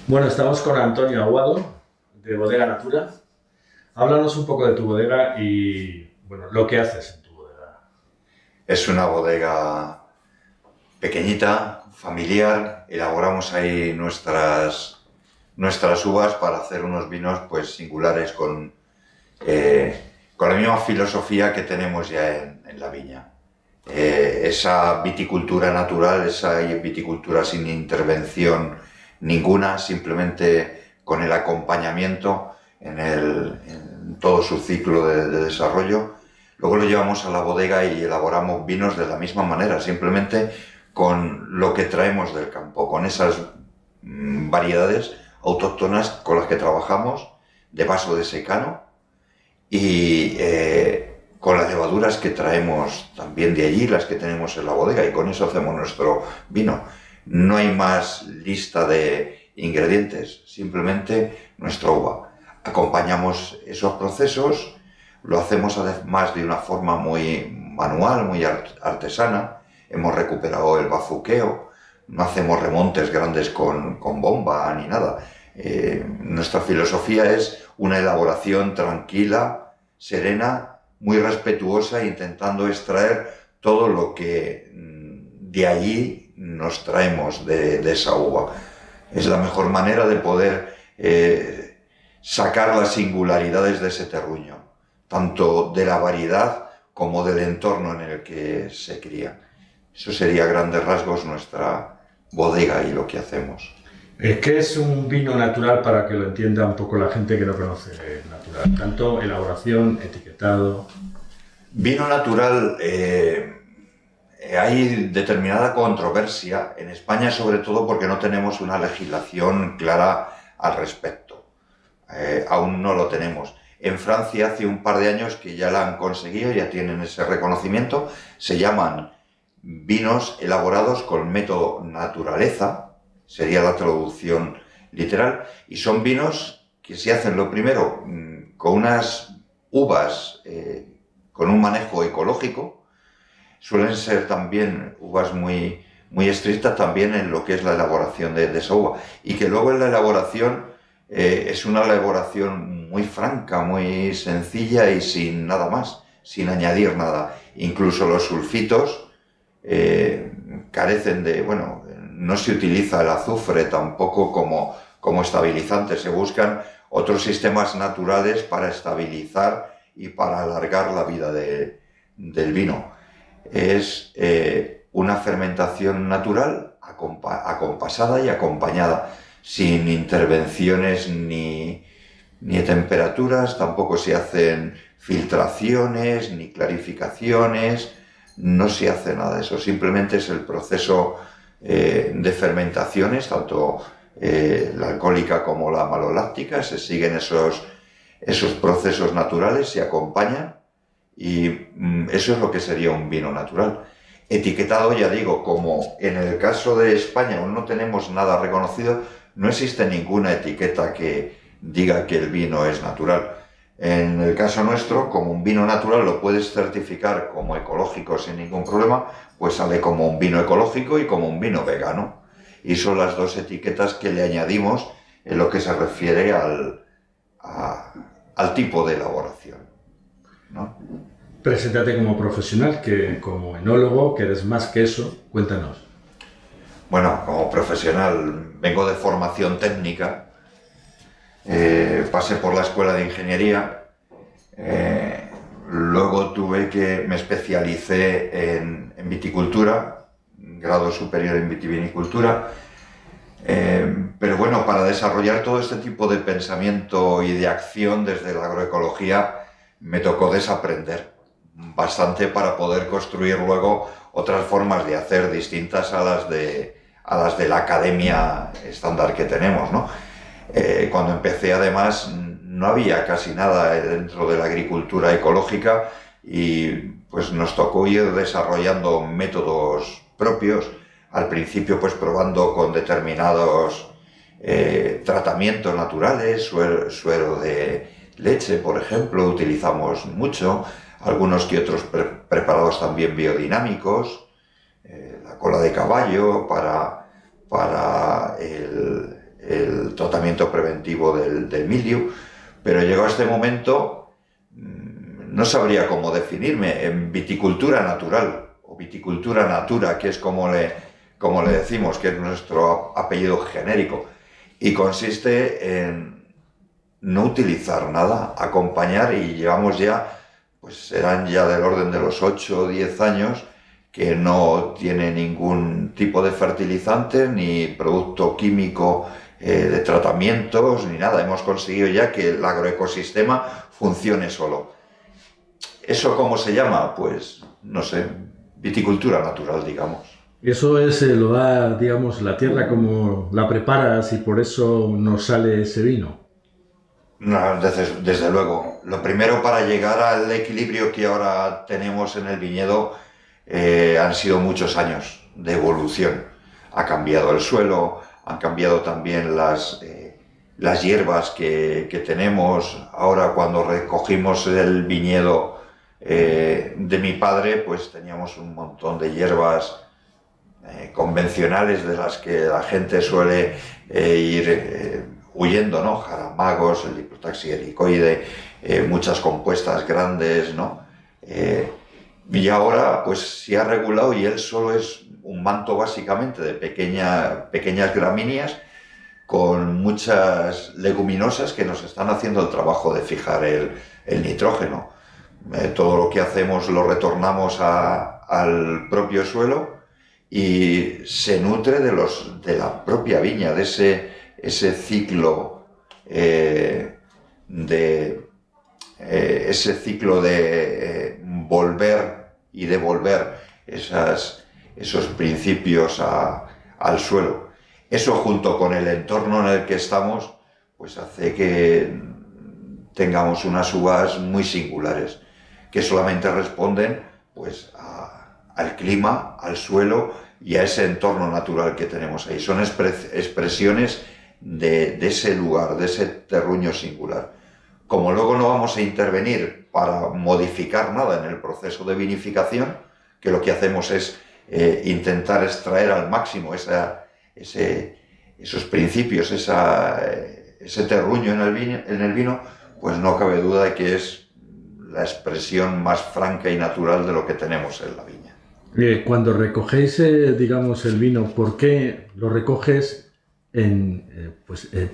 Bueno, estamos con Antonio Aguado, de Bodega Natura. Háblanos un poco de tu bodega y, bueno, lo que haces en tu bodega. Es una bodega pequeñita, familiar. Elaboramos ahí nuestras uvas para hacer unos vinos pues singulares con la misma filosofía que tenemos ya en la viña. Esa viticultura natural, esa viticultura sin intervención ninguna, simplemente con el acompañamiento en todo su ciclo de desarrollo. Luego lo llevamos a la bodega y elaboramos vinos de la misma manera, simplemente con lo que traemos del campo, con esas variedades autóctonas con las que trabajamos, de vaso de secano, y con las levaduras que traemos también de allí, las que tenemos en la bodega, y con eso hacemos nuestro vino. No hay más lista de ingredientes, simplemente nuestra uva. Acompañamos esos procesos, lo hacemos además de una forma muy manual, muy artesana. Hemos recuperado el bazuqueo, no hacemos remontes grandes con bomba ni nada. Nuestra filosofía es una elaboración tranquila, serena, muy respetuosa, intentando extraer todo lo que de allí nos traemos de esa uva. Es la mejor manera de poder sacar las singularidades de ese terruño, tanto de la variedad como del entorno en el que se cría. Eso sería a grandes rasgos nuestra bodega y lo que hacemos. ¿Qué es un vino natural para que lo entienda un poco la gente que no conoce natural? Tanto elaboración, etiquetado. Vino natural, hay determinada controversia en España, sobre todo porque no tenemos una legislación clara al respecto. Aún no lo tenemos. En Francia hace un par de años que ya la han conseguido, ya tienen ese reconocimiento. Se llaman vinos elaborados con método naturaleza, sería la traducción literal, y son vinos que se hacen lo primero con unas uvas con un manejo ecológico. Suelen ser también uvas muy estrictas también en lo que es la elaboración de esa uva, y que luego en la elaboración es una elaboración muy franca, muy sencilla y sin nada más, sin añadir nada. Incluso los sulfitos carecen de, bueno, no se utiliza el azufre tampoco como estabilizante, se buscan otros sistemas naturales para estabilizar y para alargar la vida del vino. Es una fermentación natural, acompasada y acompañada, sin intervenciones ni de temperaturas, tampoco se hacen filtraciones ni clarificaciones, no se hace nada de eso, simplemente es el proceso de fermentaciones, tanto la alcohólica como la maloláctica, se siguen esos procesos naturales, se acompañan, y eso es lo que sería un vino natural. Etiquetado, ya digo, como en el caso de España aún no tenemos nada reconocido, no existe ninguna etiqueta que diga que el vino es natural. En el caso nuestro, como un vino natural lo puedes certificar como ecológico sin ningún problema, pues sale como un vino ecológico y como un vino vegano. Y son las dos etiquetas que le añadimos en lo que se refiere al tipo de elaboración, ¿no? Preséntate como profesional, que como enólogo, que eres más que eso. Cuéntanos. Bueno, como profesional vengo de formación técnica, pasé por la escuela de ingeniería, luego me especialicé en viticultura, grado superior en vitivinicultura, pero bueno, para desarrollar todo este tipo de pensamiento y de acción desde la agroecología me tocó desaprender bastante para poder construir luego otras formas de hacer distintas a las de la academia estándar que tenemos, ¿no? Cuando empecé, además, no había casi nada dentro de la agricultura ecológica, y pues nos tocó ir desarrollando métodos propios, al principio pues probando con determinados tratamientos naturales, suero de leche, por ejemplo, utilizamos mucho, algunos que otros preparados también biodinámicos, la cola de caballo para el tratamiento preventivo del mildiu, pero llegado a este momento no sabría cómo definirme en viticultura natural o viticultura natura, que es como le decimos, que es nuestro apellido genérico, y consiste en no utilizar nada, acompañar, y llevamos ya, pues serán ya del orden de los 8 o 10 años, que no tiene ningún tipo de fertilizante ni producto químico de tratamientos ni nada. Hemos conseguido ya que el agroecosistema funcione solo. ¿Eso cómo se llama? Pues no sé, viticultura natural, digamos. Y eso es, lo da, digamos, la tierra como la preparas y por eso nos sale ese vino. No, desde luego. Lo primero, para llegar al equilibrio que ahora tenemos en el viñedo, han sido muchos años de evolución. Ha cambiado el suelo, han cambiado también las hierbas que tenemos. Ahora, cuando recogimos el viñedo de mi padre, pues teníamos un montón de hierbas convencionales de las que la gente suele ir huyendo, ¿no? Jaramagos, el Diprotaxis ericoide, muchas compuestas grandes, ¿no? Y ahora pues se ha regulado y él solo es un manto básicamente de pequeñas gramíneas con muchas leguminosas que nos están haciendo el trabajo de fijar el nitrógeno. Todo lo que hacemos lo retornamos al propio suelo y se nutre de la propia viña, de ese ciclo de volver y devolver esos principios al suelo. Eso, junto con el entorno en el que estamos, pues hace que tengamos unas uvas muy singulares, que solamente responden pues al clima, al suelo y a ese entorno natural que tenemos ahí. Son expresiones de ese lugar, de ese terruño singular. Como luego no vamos a intervenir para modificar nada en el proceso de vinificación, que lo que hacemos es intentar extraer al máximo esos principios, ese terruño en el vino, pues no cabe duda de que es la expresión más franca y natural de lo que tenemos en la viña. Cuando recogéis, digamos, el vino, ¿por qué lo recoges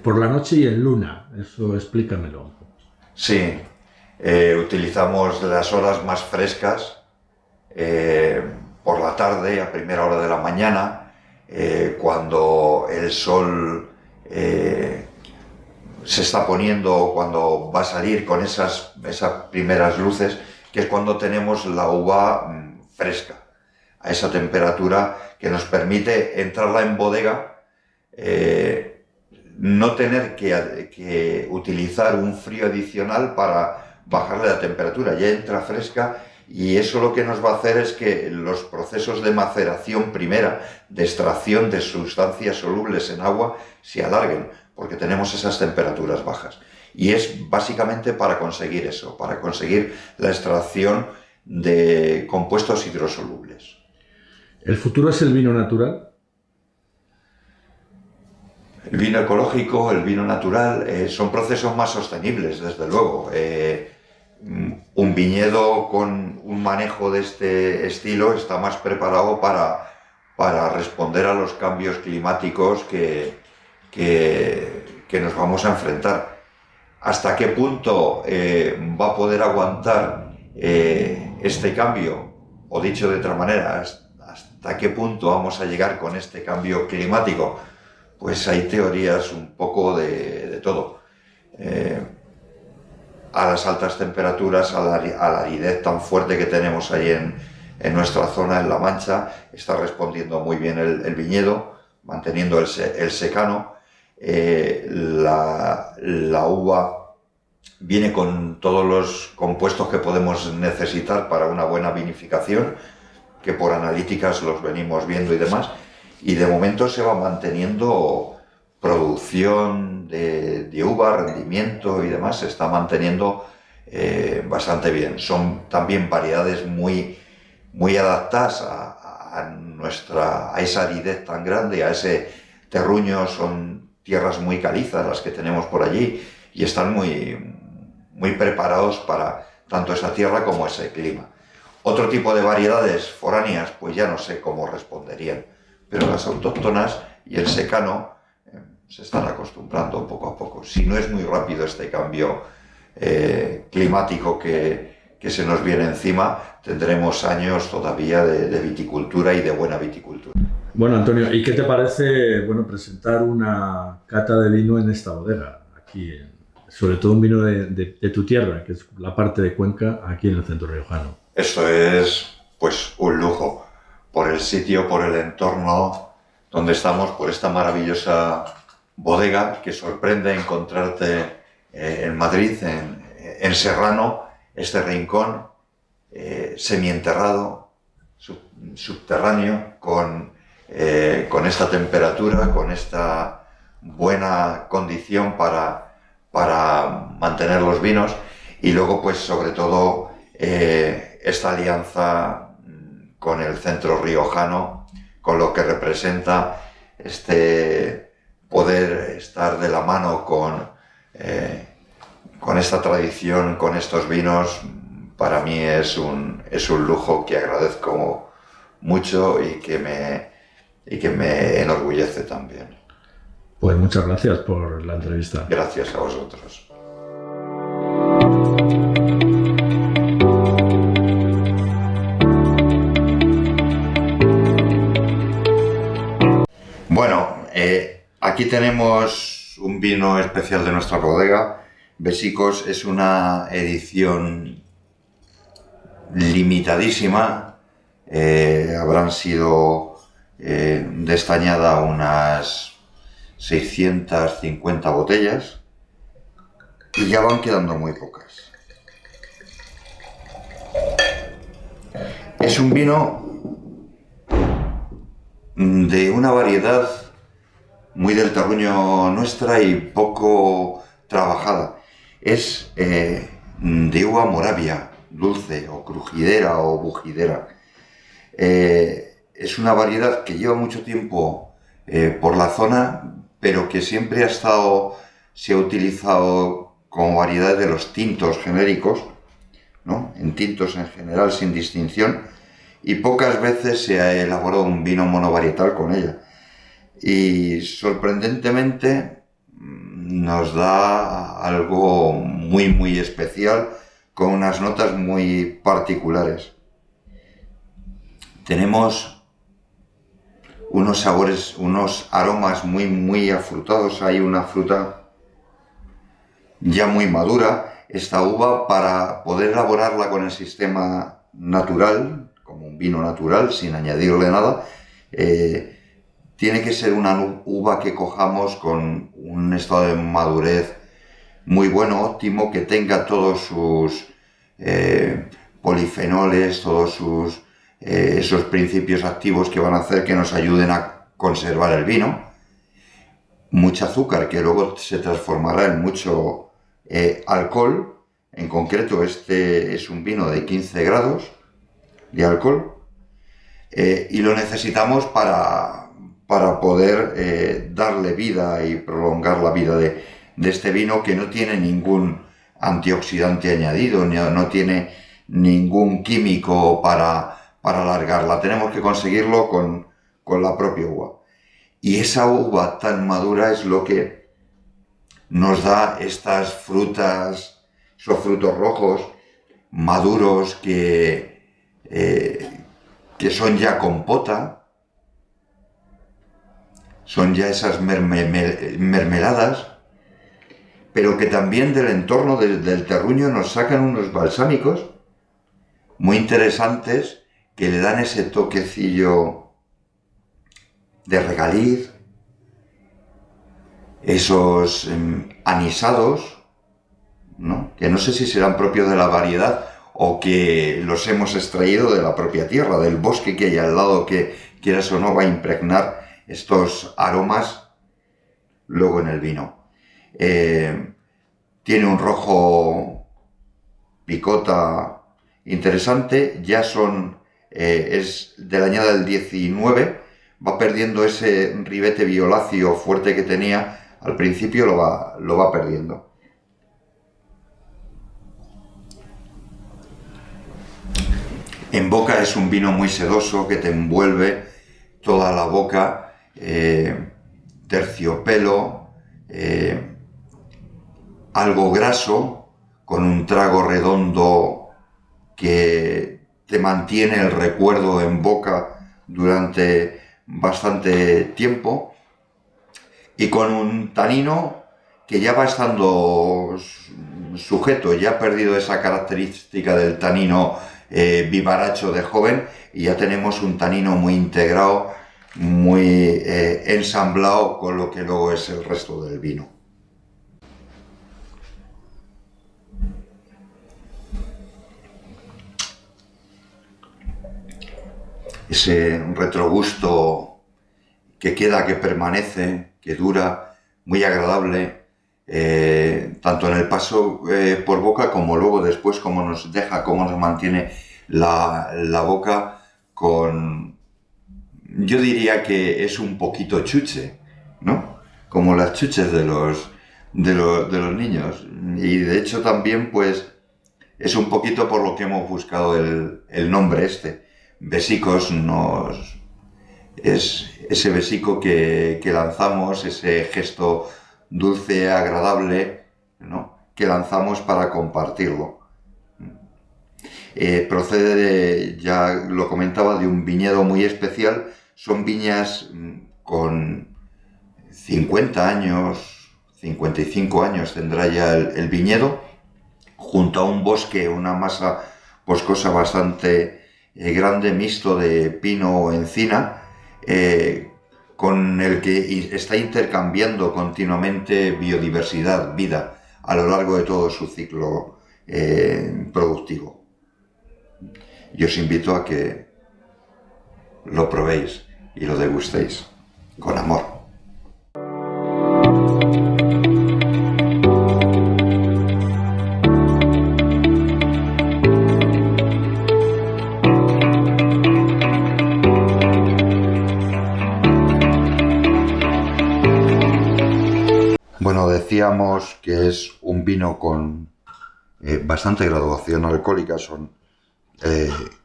por la noche y en luna? Eso explícamelo. Sí, utilizamos las horas más frescas, por la tarde, a primera hora de la mañana, cuando el sol se está poniendo, cuando va a salir con esas primeras luces, que es cuando tenemos la uva fresca, a esa temperatura que nos permite entrarla en bodega, no tener que utilizar un frío adicional para bajarle la temperatura, ya entra fresca, y eso lo que nos va a hacer es que los procesos de maceración primera, de extracción de sustancias solubles en agua, se alarguen, porque tenemos esas temperaturas bajas. Y es básicamente para conseguir eso, para conseguir la extracción de compuestos hidrosolubles. ¿El futuro es el vino natural? El vino ecológico, el vino natural, son procesos más sostenibles, desde luego. Un viñedo con un manejo de este estilo está más preparado para responder a los cambios climáticos que nos vamos a enfrentar. ¿Hasta qué punto va a poder aguantar este cambio? O dicho de otra manera, ¿hasta qué punto vamos a llegar con este cambio climático? Pues hay teorías un poco de todo. A las altas temperaturas, a la aridez tan fuerte que tenemos ahí en nuestra zona, en La Mancha, está respondiendo muy bien el viñedo, manteniendo el secano. La uva viene con todos los compuestos que podemos necesitar para una buena vinificación, que por analíticas los venimos viendo y demás, y de momento se va manteniendo producción de uva, rendimiento y demás, se está manteniendo bastante bien. Son también variedades muy adaptadas a esa aridez tan grande, a ese terruño, tierras muy calizas las que tenemos por allí y están muy preparados para tanto esa tierra como ese clima. Otro tipo de variedades foráneas, pues ya no sé cómo responderían, pero las autóctonas y el secano se están acostumbrando poco a poco. Si no es muy rápido este cambio climático que se nos viene encima, tendremos años todavía de viticultura y de buena viticultura. Bueno, Antonio, ¿y qué te parece, bueno, presentar una cata de vino en esta bodega, aquí, sobre todo un vino de tu tierra, que es la parte de Cuenca, aquí en el centro riojano? Esto es, pues, un lujo, por el sitio, por el entorno donde estamos, por esta maravillosa bodega que sorprende encontrarte en Madrid, en Serrano, este rincón semienterrado, subterráneo, con esta temperatura, con esta buena condición para mantener los vinos, y luego, pues, sobre todo, esta alianza con el centro riojano, con lo que representa este poder estar de la mano con esta tradición, con estos vinos. Para mí es un lujo que agradezco mucho y que me enorgullece también. Pues muchas gracias por la entrevista. Gracias a vosotros. Bueno, aquí tenemos un vino especial de nuestra bodega. Besicos es una edición limitadísima. Habrán sido de esta añada unas 650 botellas y ya van quedando muy pocas. Es un vino de una variedad muy del terruño nuestra y poco trabajada. Es de uva moravia, dulce o crujidera o bujidera. Es una variedad que lleva mucho tiempo por la zona, pero que siempre se ha utilizado como variedad de los tintos genéricos, ¿no? En tintos en general, sin distinción, y pocas veces se ha elaborado un vino monovarietal con ella. Y sorprendentemente nos da algo muy especial, con unas notas muy particulares. Tenemos unos sabores, unos aromas muy afrutados. Hay una fruta ya muy madura. Esta uva, para poder elaborarla con el sistema natural, como un vino natural, sin añadirle nada, tiene que ser una uva que cojamos con un estado de madurez muy bueno, óptimo, que tenga todos sus polifenoles, todos esos principios activos que van a hacer que nos ayuden a conservar el vino. Mucho azúcar, que luego se transformará en mucho alcohol. En concreto, este es un vino de 15 grados de alcohol, y lo necesitamos para poder darle vida y prolongar la vida de este vino, que no tiene ningún antioxidante añadido, no tiene ningún químico para alargarla. Tenemos que conseguirlo con la propia uva. Y esa uva tan madura es lo que nos da estas frutas, esos frutos rojos maduros que son ya compota, son ya esas mermeladas, pero que también del entorno del terruño nos sacan unos balsámicos muy interesantes que le dan ese toquecillo de regaliz, esos anisados, ¿no? Que no sé si serán propios de la variedad o que los hemos extraído de la propia tierra, del bosque que hay al lado, que quieras o no va a impregnar estos aromas luego en el vino. Tiene un rojo picota interesante, ya es de la añada del 19, va perdiendo ese ribete violáceo fuerte que tenía al principio lo va perdiendo. En boca es un vino muy sedoso que te envuelve toda la boca, terciopelo, algo graso, con un trago redondo que te mantiene el recuerdo en boca durante bastante tiempo, y con un tanino que ya va estando sujeto, ya ha perdido esa característica del tanino vivaracho de joven, y ya tenemos un tanino muy integrado, muy ensamblado con lo que luego es el resto del vino. Ese retrogusto que queda, que permanece, que dura, muy agradable, tanto en el paso por boca como luego después, cómo nos deja, cómo nos mantiene la boca con... Yo diría que es un poquito chuche, ¿no? Como las chuches de los niños. Y de hecho también, pues, es un poquito por lo que hemos buscado el nombre este. Besicos es ese besico que lanzamos, ese gesto dulce, agradable, ¿no?, que lanzamos para compartirlo. Procede ya lo comentaba, de un viñedo muy especial. Son viñas con 50 años, 55 años tendrá ya el viñedo, junto a un bosque, una masa boscosa bastante grande, mixto de pino o encina, con el que está intercambiando continuamente biodiversidad, vida, a lo largo de todo su ciclo productivo. Y os invito a que lo probéis y lo degustéis con amor. Bueno, decíamos que es un vino con bastante graduación alcohólica, son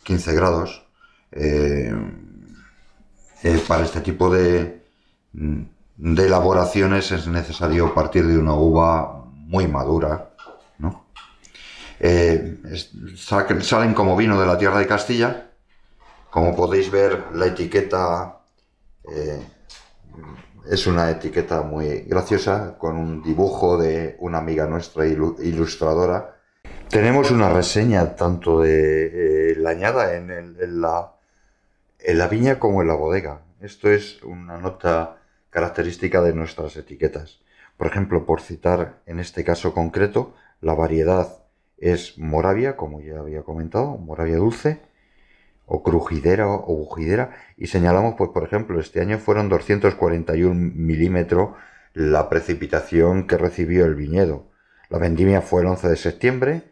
15 grados. Para este tipo de elaboraciones es necesario partir de una uva muy madura, ¿no? Salen como vino de la tierra de Castilla. Como podéis ver, la etiqueta es una etiqueta muy graciosa, con un dibujo de una amiga nuestra ilustradora. Tenemos una reseña tanto de la añada en la viña como en la bodega. Esto es una nota característica de nuestras etiquetas. Por ejemplo, por citar en este caso concreto, la variedad es Moravia, como ya había comentado, Moravia dulce, o crujidera o bujidera, y señalamos, pues por ejemplo, este año fueron 241 milímetros la precipitación que recibió el viñedo. La vendimia fue el 11 de septiembre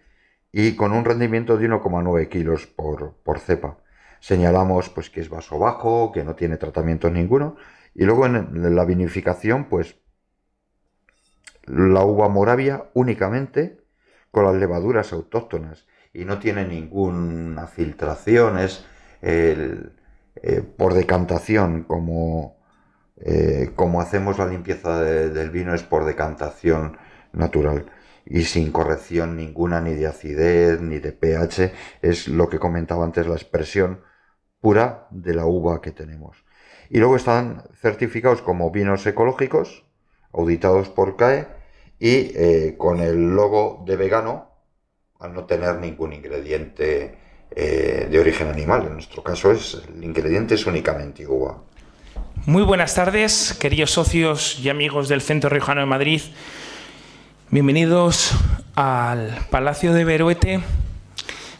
y con un rendimiento de 1,9 kilos por cepa. Señalamos pues que es vaso bajo, que no tiene tratamientos ninguno, y luego en la vinificación, pues la uva Moravia únicamente con las levaduras autóctonas, y no tiene ninguna filtración, es por decantación, como hacemos la limpieza del vino, es por decantación natural y sin corrección ninguna, ni de acidez ni de pH. Es lo que comentaba antes, la expresión pura de la uva que tenemos. Y luego están certificados como vinos ecológicos, auditados por CAE, y con el logo de vegano, al no tener ningún ingrediente de origen animal. En nuestro caso el ingrediente es únicamente uva. Muy buenas tardes, queridos socios y amigos del Centro Riojano de Madrid. Bienvenidos al Palacio de Beruete,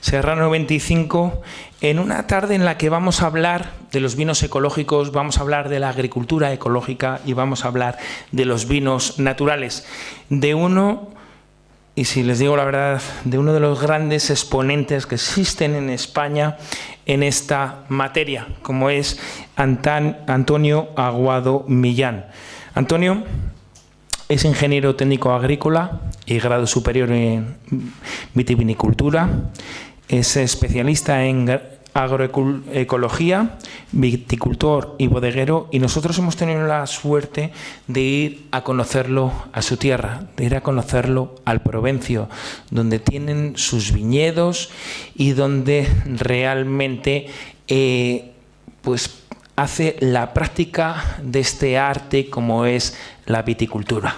Serrano 25, en una tarde en la que vamos a hablar de los vinos ecológicos, vamos a hablar de la agricultura ecológica y vamos a hablar de los vinos naturales, de uno, y si les digo la verdad, de uno de los grandes exponentes que existen en España en esta materia, como es Antonio Aguado Millán. Antonio es ingeniero técnico agrícola y grado superior en vitivinicultura. Es especialista en agroecología, viticultor y bodeguero, y nosotros hemos tenido la suerte de ir a conocerlo a su tierra, de ir a conocerlo al Provencio, donde tienen sus viñedos y donde realmente pues hace la práctica de este arte como es la viticultura.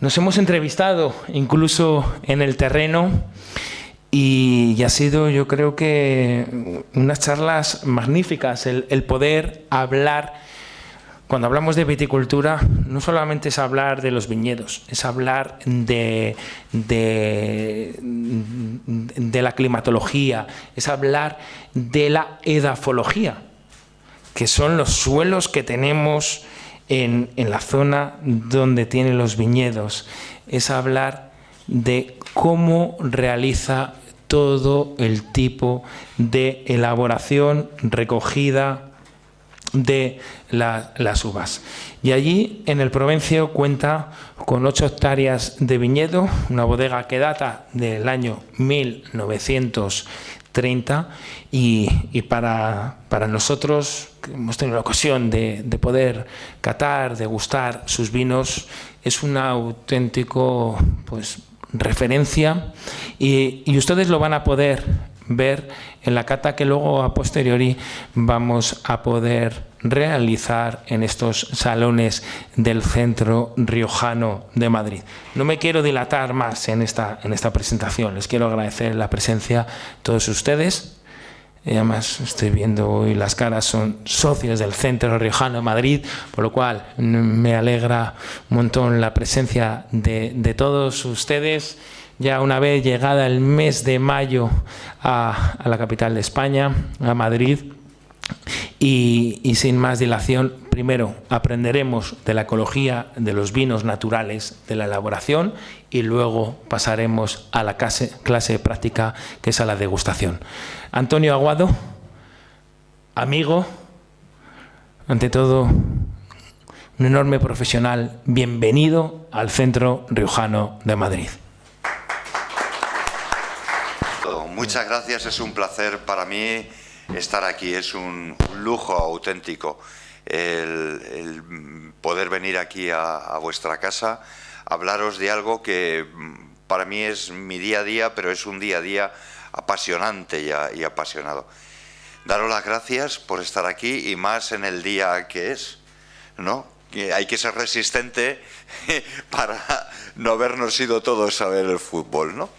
Nos hemos entrevistado incluso en el terreno y ha sido, yo creo que, unas charlas magníficas, el poder hablar. Cuando hablamos de viticultura, no solamente es hablar de los viñedos, es hablar de la climatología, es hablar de la edafología, que son los suelos que tenemos en la zona donde tienen los viñedos. Es hablar de cómo realiza todo el tipo de elaboración, recogida de las uvas. Y allí en el Provencio cuenta con 8 hectáreas de viñedo, una bodega que data del año 1930 y para nosotros, que hemos tenido la ocasión de poder catar, degustar sus vinos, es un auténtico pues referencia y ustedes lo van a poder ver en la cata que luego a posteriori vamos a poder realizar en estos salones del Centro Riojano de Madrid. No me quiero dilatar más en esta presentación, les quiero agradecer la presencia a todos ustedes. Y además estoy viendo hoy las caras, son socios del Centro Riojano de Madrid, por lo cual me alegra un montón la presencia de todos ustedes. Ya una vez llegada el mes de mayo a la capital de España, a Madrid, y sin más dilación, primero aprenderemos de la ecología, de los vinos naturales, de la elaboración, y luego pasaremos a la clase práctica, que es a la degustación. Antonio Aguado, amigo, ante todo un enorme profesional, bienvenido al Centro Riojano de Madrid. Muchas gracias, es un placer para mí estar aquí, es un lujo auténtico el poder venir aquí a vuestra casa, hablaros de algo que para mí es mi día a día, pero es un día a día apasionante y apasionado. Daros las gracias por estar aquí y más en el día que es, ¿no? Que hay que ser resistente para no habernos ido todos a ver el fútbol, ¿no?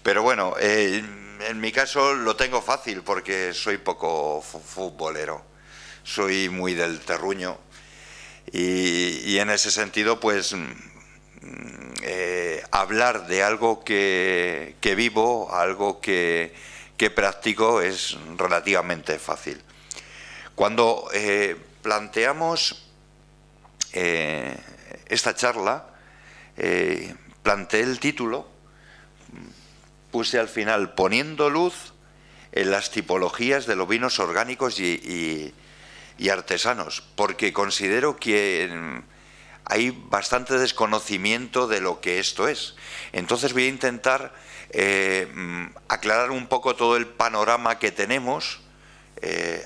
Pero bueno, en mi caso lo tengo fácil porque soy poco futbolero, soy muy del terruño y en ese sentido pues hablar de algo que vivo, algo que practico es relativamente fácil. Cuando planteamos esta charla, planteé el título, puse al final poniendo luz en las tipologías de los vinos orgánicos y artesanos, porque considero que hay bastante desconocimiento de lo que esto es. Entonces voy a intentar aclarar un poco todo el panorama que tenemos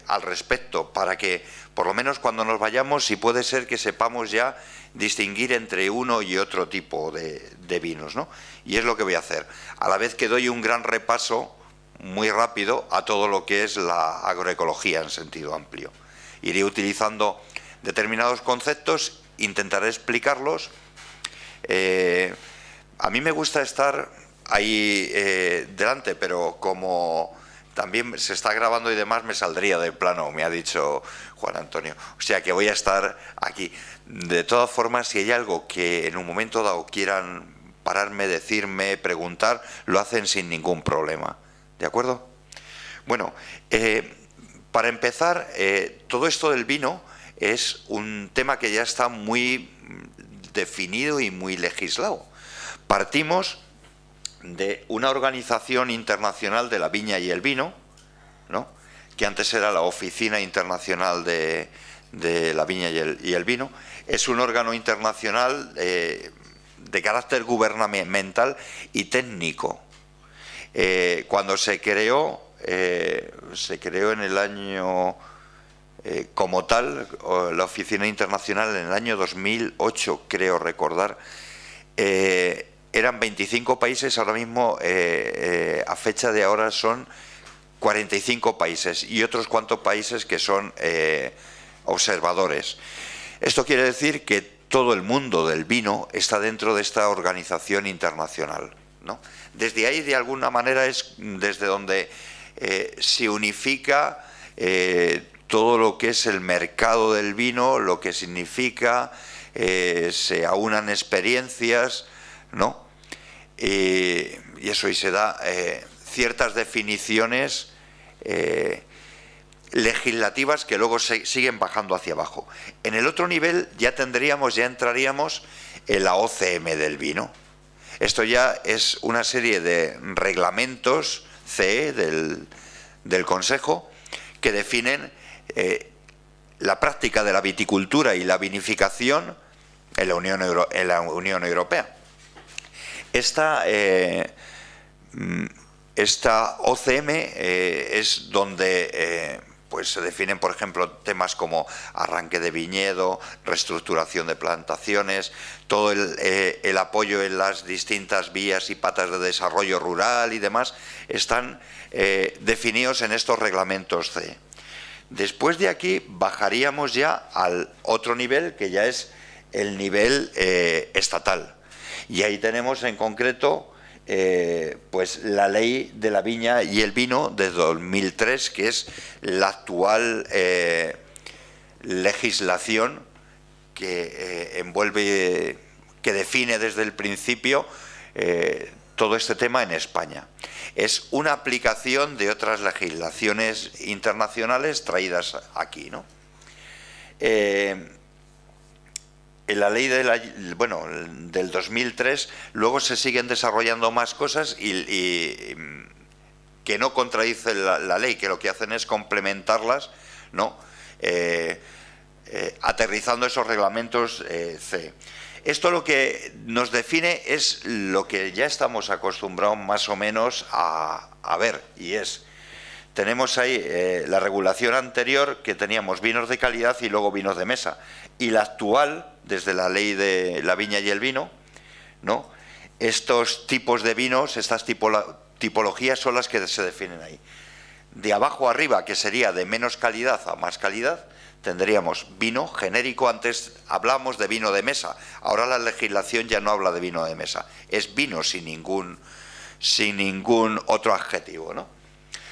al respecto, para que por lo menos cuando nos vayamos, si puede ser que sepamos ya distinguir entre uno y otro tipo de vinos, ¿no? Y es lo que voy a hacer, a la vez que doy un gran repaso muy rápido a todo lo que es la agroecología en sentido amplio. Iré utilizando determinados conceptos, intentaré explicarlos. A mí me gusta estar ahí delante, pero como también se está grabando y demás, me saldría del plano, me ha dicho Juan Antonio. O sea que voy a estar aquí. De todas formas, si hay algo que en un momento dado quieran pararme, decirme, preguntar, lo hacen sin ningún problema. ¿De acuerdo? Bueno, para empezar, todo esto del vino es un tema que ya está muy definido y muy legislado. Partimos de una organización internacional de la viña y el vino, ¿no?, que antes era la Oficina Internacional de de la viña y el vino. Es un órgano internacional de carácter gubernamental y técnico. Cuando se creó en el año como tal, la Oficina Internacional en el año 2008, creo recordar. Eran 25 países, ahora mismo a fecha de ahora son 45 países y otros cuantos países que son observadores. Esto quiere decir que todo el mundo del vino está dentro de esta organización internacional, ¿no? Desde ahí, de alguna manera, es desde donde se unifica todo lo que es el mercado del vino, lo que significa, se aunan experiencias, ¿no? Y eso, y se da ciertas definiciones legislativas que luego siguen bajando hacia abajo. En el otro nivel ya entraríamos en la OCM del vino. Esto ya es una serie de reglamentos CE del Consejo que definen la práctica de la viticultura y la vinificación en la Unión Europea. Esta OCM es donde pues se definen, por ejemplo, temas como arranque de viñedo, reestructuración de plantaciones, todo el apoyo en las distintas vías y patas de desarrollo rural y demás, están definidos en estos reglamentos CE. Después de aquí bajaríamos ya al otro nivel, que ya es el nivel estatal. Y ahí tenemos en concreto pues la Ley de la Viña y el Vino de 2003, que es la actual legislación que envuelve, que define desde el principio todo este tema en España. Es una aplicación de otras legislaciones internacionales traídas aquí, ¿no? En la ley del 2003 luego se siguen desarrollando más cosas y que no contradicen la ley, que lo que hacen es complementarlas, ¿no? Aterrizando esos reglamentos CE. Esto lo que nos define es lo que ya estamos acostumbrados más o menos a ver, y es, tenemos ahí la regulación anterior, que teníamos vinos de calidad y luego vinos de mesa, y la actual, desde la Ley de la Viña y el Vino, ¿no? Estos tipos de vinos, estas tipologías son las que se definen ahí. De abajo a arriba, que sería de menos calidad a más calidad, tendríamos vino genérico. Antes hablábamos de vino de mesa, ahora la legislación ya no habla de vino de mesa, es vino sin ningún otro adjetivo, ¿no?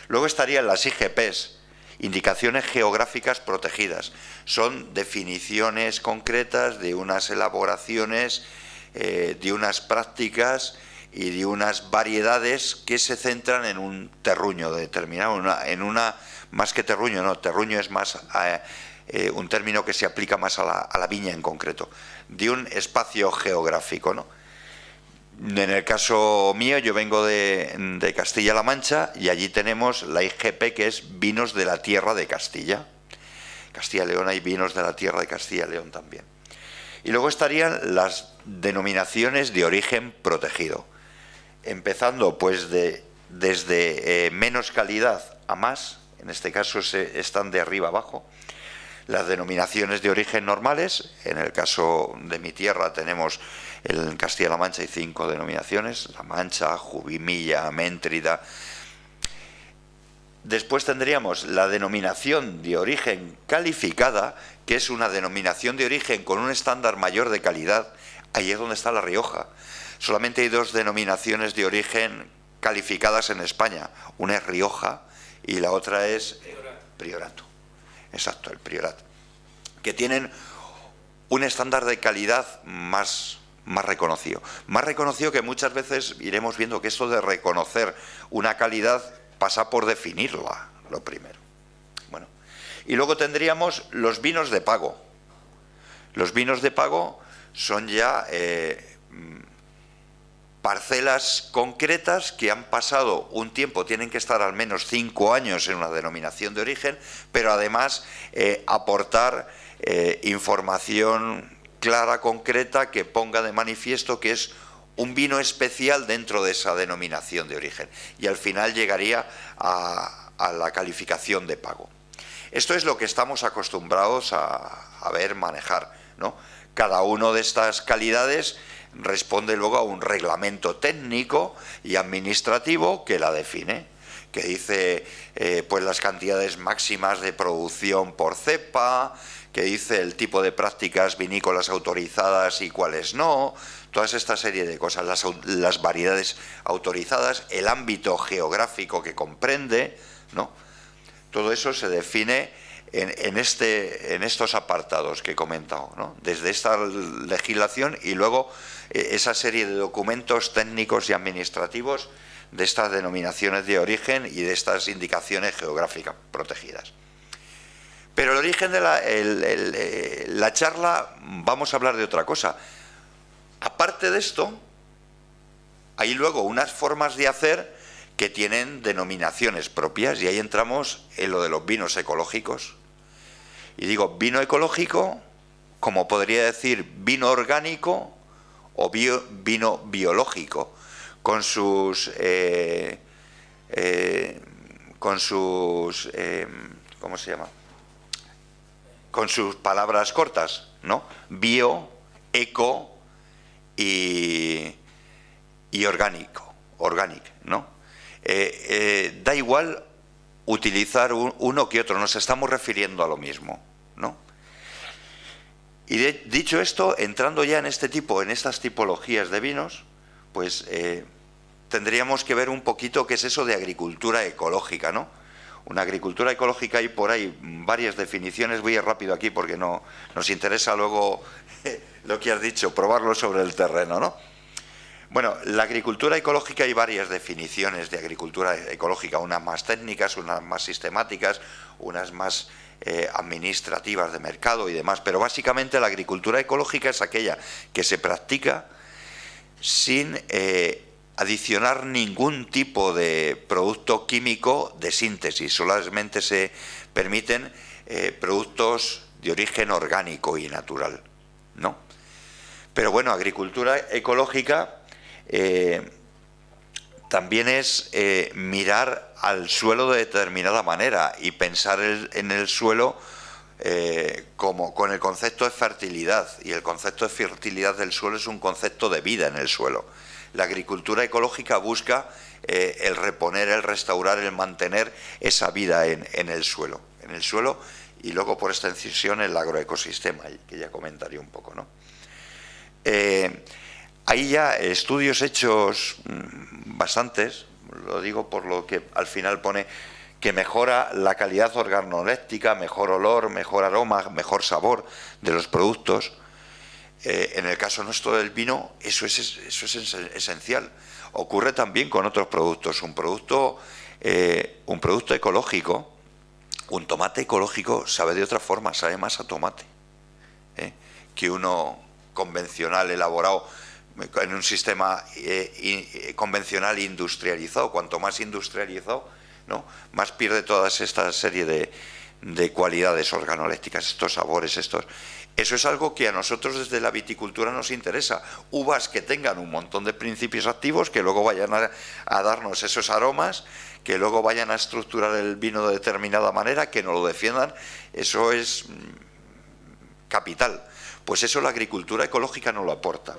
Luego estarían las IGPs, indicaciones geográficas protegidas. Son definiciones concretas de unas elaboraciones, de unas prácticas y de unas variedades que se centran en un terruño determinado, más que terruño, no, terruño es más un término que se aplica más a la viña en concreto, de un espacio geográfico, ¿no? En el caso mío, yo vengo de Castilla-La Mancha y allí tenemos la IGP, que es vinos de la tierra de Castilla. Castilla y León, hay vinos de la tierra de Castilla y León también. Y luego estarían las denominaciones de origen protegido, empezando pues desde menos calidad a más, en este caso están de arriba abajo. Las denominaciones de origen normales, en el caso de mi tierra tenemos, en Castilla-La Mancha hay 5 denominaciones: La Mancha, Jubimilla, Méntrida. Después tendríamos la denominación de origen calificada, que es una denominación de origen con un estándar mayor de calidad. Ahí es donde está La Rioja. Solamente hay 2 denominaciones de origen calificadas en España. Una es Rioja y la otra es Priorato. Exacto, el Priorat, que tienen un estándar de calidad más reconocido. Más reconocido, que muchas veces iremos viendo que esto de reconocer una calidad pasa por definirla, lo primero. Bueno, y luego tendríamos los vinos de pago. Los vinos de pago son ya parcelas concretas que han pasado un tiempo, tienen que estar al menos 5 años en una denominación de origen, pero además aportar información clara, concreta, que ponga de manifiesto que es un vino especial dentro de esa denominación de origen, y al final llegaría a la calificación de pago. Esto es lo que estamos acostumbrados a ver manejar, ¿no? Cada una de estas calidades responde luego a un reglamento técnico y administrativo que la define, que dice pues las cantidades máximas de producción por cepa, que dice el tipo de prácticas vinícolas autorizadas y cuáles no, toda esta serie de cosas, las variedades autorizadas, el ámbito geográfico que comprende, ¿no? Todo eso se define en estos apartados que he comentado, ¿no? Desde esta legislación y luego esa serie de documentos técnicos y administrativos de estas denominaciones de origen y de estas indicaciones geográficas protegidas. Pero el origen de la charla, vamos a hablar de otra cosa. Aparte de esto, hay luego unas formas de hacer que tienen denominaciones propias, y ahí entramos en lo de los vinos ecológicos. Y digo vino ecológico, como podría decir vino orgánico o vino biológico, con sus ¿cómo se llama? Con sus palabras cortas, ¿no? Bio, eco y orgánico, organic, ¿no? Da igual utilizar uno que otro, nos estamos refiriendo a lo mismo, ¿no? Y dicho esto, entrando ya en estas tipologías de vinos, pues tendríamos que ver un poquito qué es eso de agricultura ecológica, ¿no? Una agricultura ecológica, hay por ahí varias definiciones, voy a ir rápido aquí porque no nos interesa luego lo que has dicho, probarlo sobre el terreno, ¿no? Bueno, la agricultura ecológica, hay varias definiciones de agricultura ecológica, unas más técnicas, unas más sistemáticas, unas más administrativas de mercado y demás, pero básicamente la agricultura ecológica es aquella que se practica sin adicionar ningún tipo de producto químico de síntesis, solamente se permiten productos de origen orgánico y natural, ¿no? Pero bueno, agricultura ecológica también es mirar al suelo de determinada manera y pensar en el suelo como con el concepto de fertilidad, y el concepto de fertilidad del suelo es un concepto de vida en el suelo. La agricultura ecológica busca el reponer, el restaurar, el mantener esa vida en el suelo y luego por extensión el agroecosistema, que ya comentaré un poco, ¿no? Hay ya estudios hechos bastantes, lo digo por lo que al final pone que mejora la calidad organoléptica, mejor olor, mejor aroma, mejor sabor de los productos. En el caso nuestro del vino, eso es esencial. Ocurre también con otros productos. Un producto ecológico, un tomate ecológico sabe de otra forma, sabe más a tomate que uno convencional elaborado en un sistema convencional industrializado. Cuanto más industrializado, ¿no?, más pierde toda esta serie de cualidades organolépticas, estos sabores, Eso es algo que a nosotros desde la viticultura nos interesa. Uvas que tengan un montón de principios activos, que luego vayan a darnos esos aromas, que luego vayan a estructurar el vino de determinada manera, que nos lo defiendan. Eso es capital. Pues eso la agricultura ecológica no lo aporta.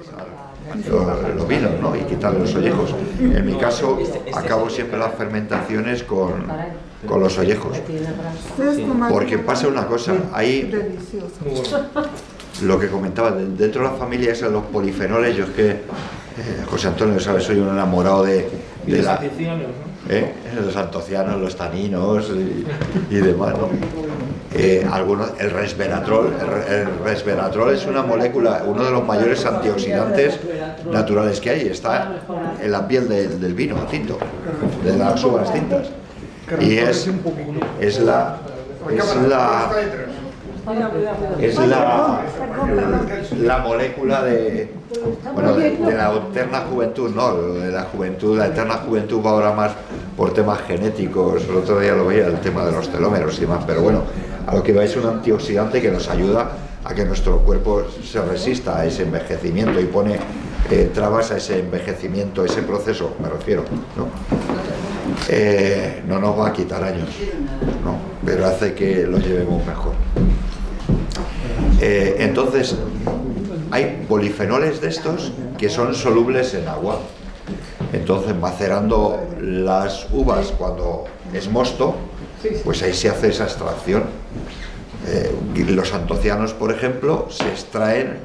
Los vinos, ¿no? Y quitarle los ollejos. En mi caso, acabo siempre las fermentaciones con los ollejos. Porque pasa una cosa, ahí lo que comentaba, dentro de la familia es los polifenoles. Yo es que, José Antonio, ¿sabes? Soy un enamorado de los antocianos, los taninos y demás, ¿no? El resveratrol. El resveratrol es una molécula, uno de los mayores antioxidantes naturales que hay. Está en la piel del vino tinto, de las uvas tintas. Y es la molécula de la eterna juventud, no, de la juventud. La eterna juventud va ahora más por temas genéticos. El otro día lo veía, el tema de los telómeros y demás, pero bueno, a lo que va es un antioxidante que nos ayuda a que nuestro cuerpo se resista a ese envejecimiento y pone trabas a ese envejecimiento, ese proceso, me refiero, ¿no? No nos va a quitar años, ¿no? Pero hace que lo llevemos mejor. Entonces, hay polifenoles de estos que son solubles en agua. Entonces, macerando las uvas cuando es mosto, pues ahí se hace esa extracción. Los antocianos, por ejemplo, se extraen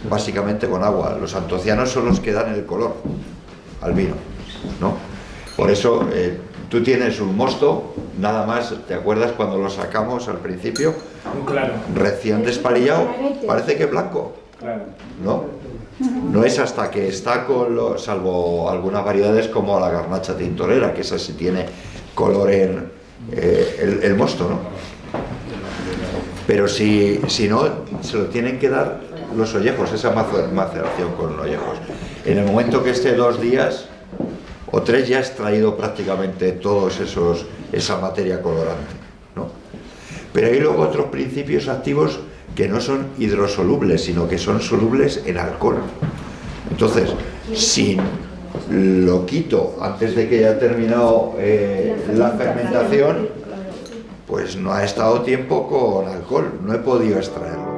básicamente con agua. Los antocianos son los que dan el color al vino, ¿no? Por eso tú tienes un mosto, nada más, ¿te acuerdas cuando lo sacamos al principio? Claro. Recién despalillado, parece que es blanco, Claro. ¿no? No es hasta que está con salvo algunas variedades como la garnacha tintorera, que esa sí tiene color en el mosto, ¿no? Pero si no, se lo tienen que dar los ollejos, esa maceración con los ollejos. En el momento que esté 2 días o 3 ya ha extraído prácticamente todos esa materia colorante, ¿no? Pero hay luego otros principios activos que no son hidrosolubles, sino que son solubles en alcohol. Entonces, si lo quito antes de que haya terminado la fermentación, pues no ha estado tiempo con alcohol, no he podido extraerlo.